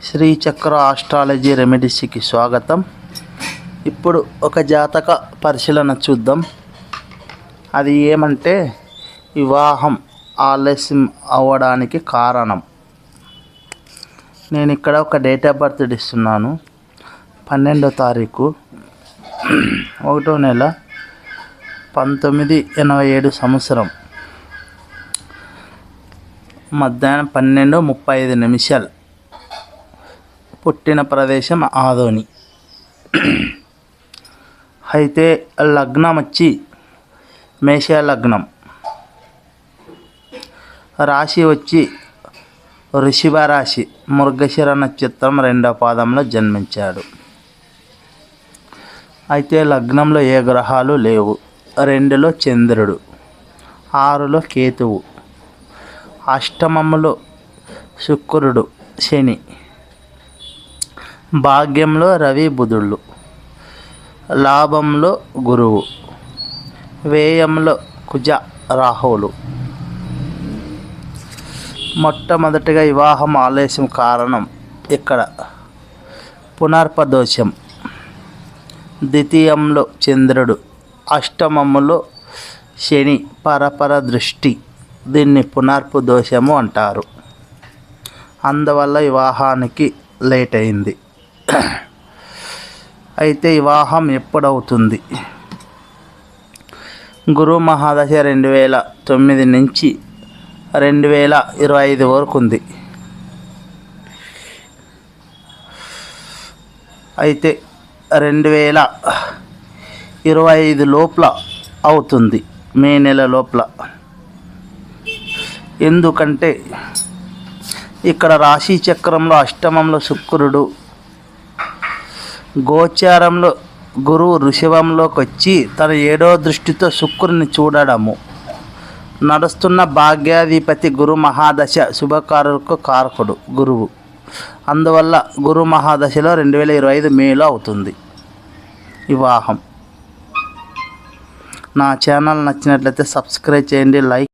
శ్రీ చక్ర ఆస్ట్రాలజీ రెమెడీస్కి స్వాగతం. ఇప్పుడు ఒక జాతక పరిశీలన చూద్దాం. అది ఏమంటే వివాహం ఆలస్యం అవ్వడానికి కారణం. నేను ఇక్కడ ఒక డేట్ ఆఫ్ బర్త్ ఇస్తున్నాను. 12వ తారీఖు 1వ నెల 1987 సంవత్సరం మధ్యాహ్నం 12:35. పుట్టిన ప్రదేశం ఆదోని. అయితే లగ్నం వచ్చి మేష లగ్నం, రాశి వచ్చి వృషభ రాశి, మృగశిర నక్షత్రం 2వ పాదంలో జన్మించాడు. అయితే లగ్నంలో ఏ గ్రహాలు లేవు. 2లో చంద్రుడు, 6లో కేతువు, అష్టమములో శుక్రుడు శని, భాగ్యంలో రవి బుధుళ్ళు, లాభంలో గురువు, వ్యయంలో కుజ రాహువులు. మొట్టమొదటిగా వివాహం ఆలస్యం కారణం ఇక్కడ పునర్పదోషం, ద్వితీయంలో చంద్రుడు, అష్టమములో శని పరపర దృష్టి. దీన్ని పునర్పు దోషము అంటారు. అందువల్ల వివాహానికి లేట్ అయింది. అయితే వివాహం ఎప్పుడవుతుంది? గురు మహాదశ 2009 నుంచి 2025 వరకు ఉంది. అయితే 2025 లోపల అవుతుంది, మే నెల లోపల. ఎందుకంటే ఇక్కడ రాశి చక్రంలో అష్టమంలో శుక్రుడు, గోచారంలో గురువు వృషభంలోకి వచ్చి తన 7వ దృష్టితో శుక్రుని చూడడము. నడుస్తున్న భాగ్యాధిపతి గురు మహాదశ శుభకారులకు కారకుడు గురువు. అందువల్ల గురు మహాదశలో 2025 మేలో అవుతుంది వివాహం. నా ఛానల్ నచ్చినట్లయితే సబ్స్క్రైబ్ చేయండి, లైక్